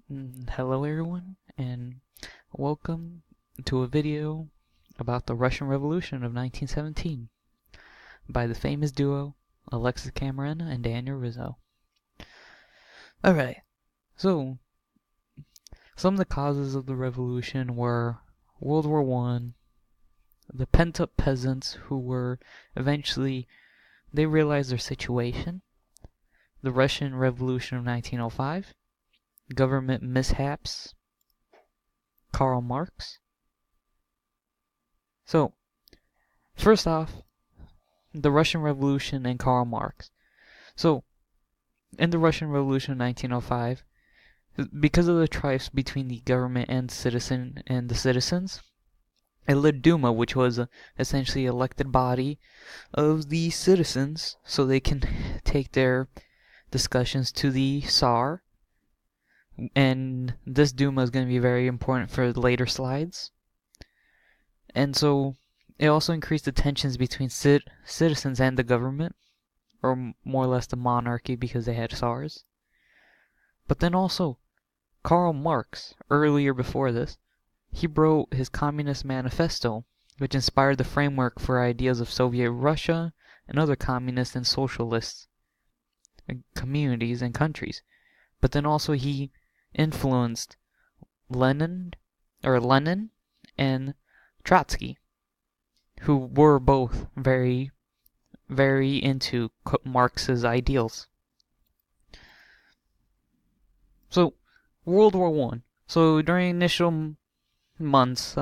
Hello everyone, and welcome to a video about the Russian Revolution of 1917 by the famous duo Alexis Cameron and Daniel Rizzo. Alright, so some of the causes of the revolution were World War I, the pent-up peasants who were eventually, they realized their situation, the Russian Revolution of 1905, government mishaps, Karl Marx. So, first off, the Russian Revolution and Karl Marx. So, in the Russian Revolution of 1905, because of the strife between the government and the citizens, it led Duma, which was essentially elected body of the citizens, so they can take their discussions to the Tsar. And this Duma is going to be very important for the later slides. And so it also increased the tensions between citizens and the government, or more or less the monarchy because they had Tsars. But then also, Karl Marx, earlier before this, he wrote his Communist Manifesto, which inspired the framework for ideas of Soviet Russia and other communist and socialist communities and countries. But then also he influenced Lenin and Trotsky, who were both very, very into Marx's ideals. So, World War I. So, during initial months,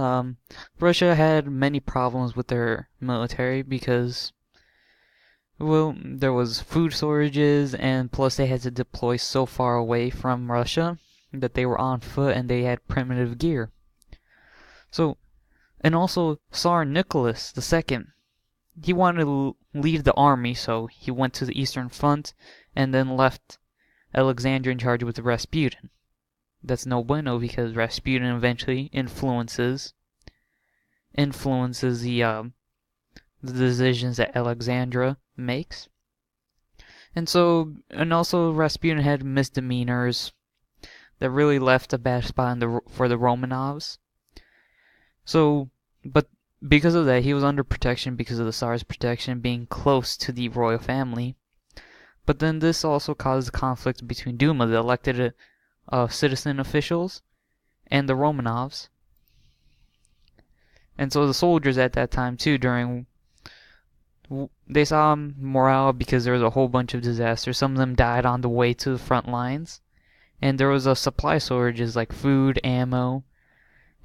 Russia had many problems with their military because, well, there was food shortages, and plus they had to deploy so far away from Russia that they were on foot and they had primitive gear. So, and also Tsar Nicholas II, he wanted to leave the army, so he went to the Eastern Front and then left Alexandria in charge with Rasputin. That's no bueno because Rasputin eventually influences the decisions that Alexandra makes. And also Rasputin had misdemeanors that really left a bad spot for the Romanovs. So, but because of that, he was under protection because of the Tsar's protection, being close to the royal family. But then this also caused conflict between Duma, the elected citizen officials, and the Romanovs. And so the soldiers at that time too, they saw morale because there was a whole bunch of disasters. Some of them died on the way to the front lines. And there was a supply shortages like food, ammo,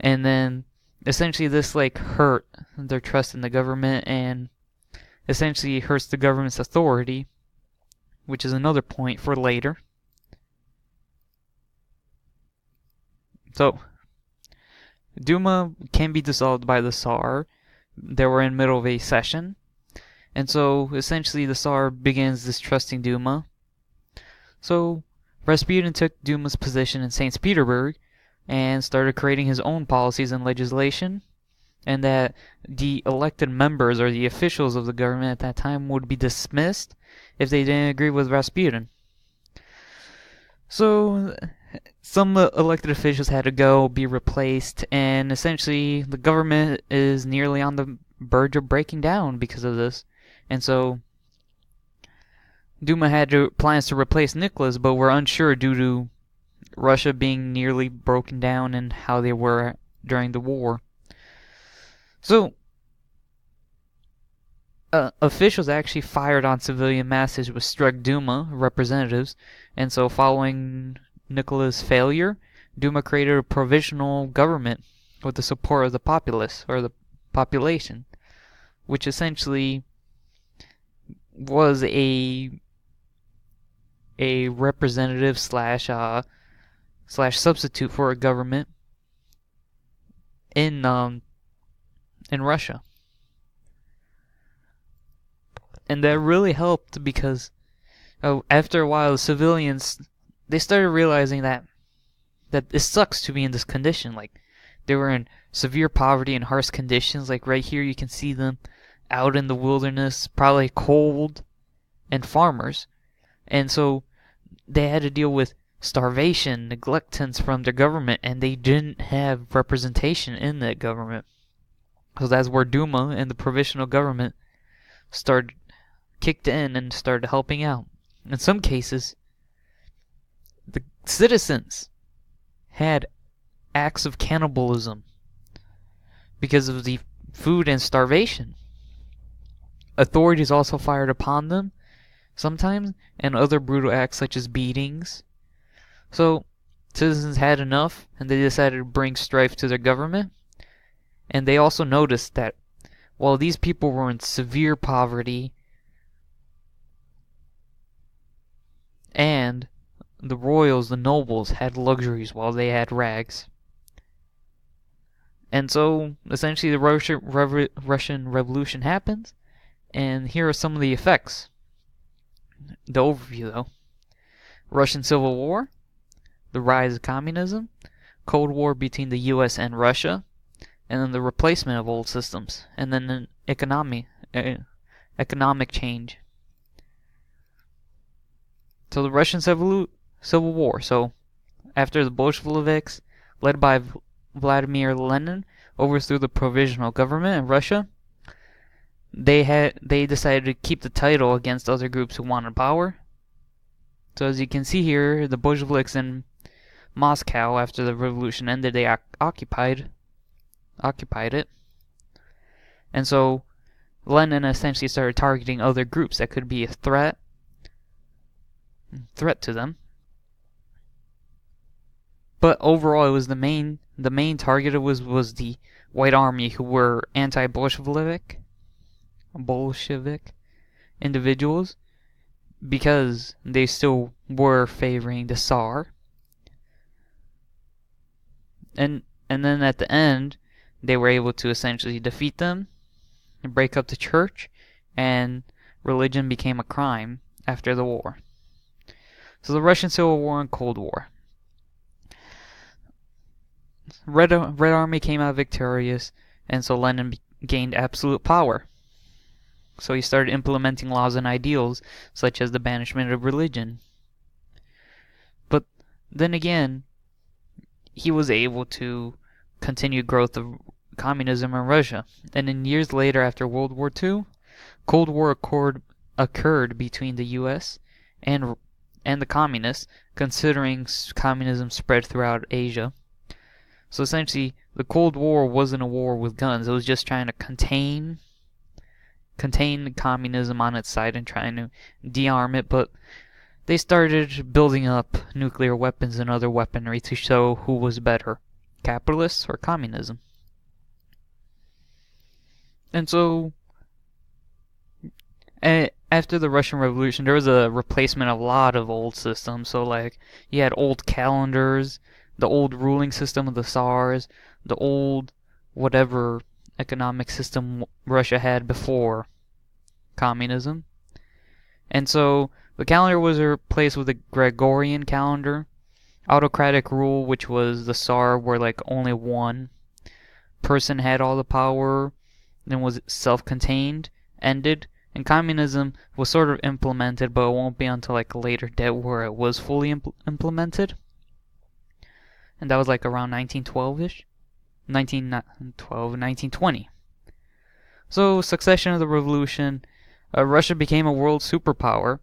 and then essentially this hurt their trust in the government and essentially hurts the government's authority, which is another point for later. So, Duma can be dissolved by the Tsar. They were in the middle of a session, and so essentially the Tsar begins distrusting Duma. So, Rasputin took Duma's position in St. Petersburg and started creating his own policies and legislation, and that the elected members or the officials of the government at that time would be dismissed if they didn't agree with Rasputin. So some elected officials had to be replaced, and essentially the government is nearly on the verge of breaking down because of this. And so Duma had plans to replace Nicholas, but were unsure due to Russia being nearly broken down and how they were during the war. So, officials actually fired on civilian masses which struck Duma representatives, and so following Nicholas' failure, Duma created a provisional government with the support of the populace, or the population, which essentially was a representative slash substitute for a government in Russia. And that really helped because after a while the civilians, they started realizing that it sucks to be in this condition. Like, they were in severe poverty and harsh conditions. Like right here you can see them out in the wilderness, probably cold, and farmers. And so they had to deal with starvation, neglectance from their government, and they didn't have representation in that government. So that's where Duma and the provisional government started kicked in and started helping out. In some cases, the citizens had acts of cannibalism because of the food and starvation. Authorities also fired upon them sometimes, and other brutal acts such as beatings. So citizens had enough, and they decided to bring strife to their government. And they also noticed that while these people were in severe poverty, and the royals, the nobles, had luxuries while they had rags. And so, essentially, the Russian Revolution happens, and here are some of the effects. The overview, though. Russian Civil War, the rise of communism, Cold War between the US and Russia, and then the replacement of old systems, and then an economic change. So the Russian Civil War. So after the Bolsheviks, led by Vladimir Lenin, overthrew the provisional government in Russia, they decided to keep the title against other groups who wanted power. So as you can see here, the Bolsheviks in Moscow, after the revolution ended, they occupied it. And so Lenin essentially started targeting other groups that could be a threat to them. But overall, it was the main target was the White Army, who were anti-Bolshevik individuals, because they still were favoring the Tsar. And then at the end, they were able to essentially defeat them and break up the church, and religion became a crime after the war. So the Russian Civil War and Cold War. Red Army came out victorious, and so Lenin gained absolute power. So he started implementing laws and ideals, such as the banishment of religion. But then again, he was able to continue growth of communism in Russia. And in years later, after World War II, Cold War occurred between the US and the communists, considering communism spread throughout Asia. So essentially, the Cold War wasn't a war with guns. It was just trying to contain communism on its side and trying to de-arm it. But they started building up nuclear weapons and other weaponry to show who was better, capitalists or communism. And so, after the Russian Revolution, there was a replacement of a lot of old systems. So like, you had old calendars, the old ruling system of the Tsars, the old whatever economic system Russia had before communism. And so the calendar was replaced with a Gregorian calendar, autocratic rule, which was the Tsar, where like only one person had all the power and was self-contained, ended. And communism was sort of implemented, but it won't be until like a later date where it was fully implemented. And that was like around 1912-ish. 1920. So, succession of the revolution, Russia became a world superpower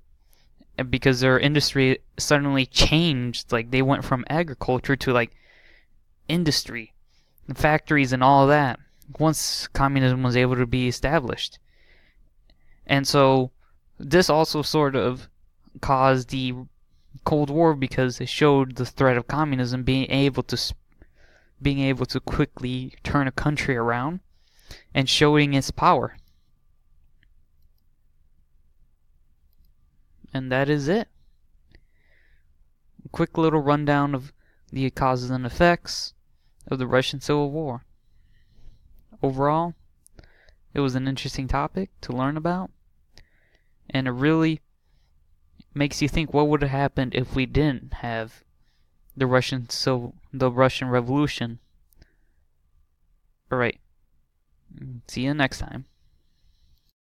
because their industry suddenly changed. Like, they went from agriculture to like industry, and factories and all of that, once communism was able to be established. And so this also sort of caused the Cold War, because it showed the threat of communism being able to quickly turn a country around and showing its power. And that is it. A quick little rundown of the causes and effects of the Russian Civil War. Overall, it was an interesting topic to learn about, and it really makes you think what would have happened if we didn't have the Russian Revolution. Alright, see you next time.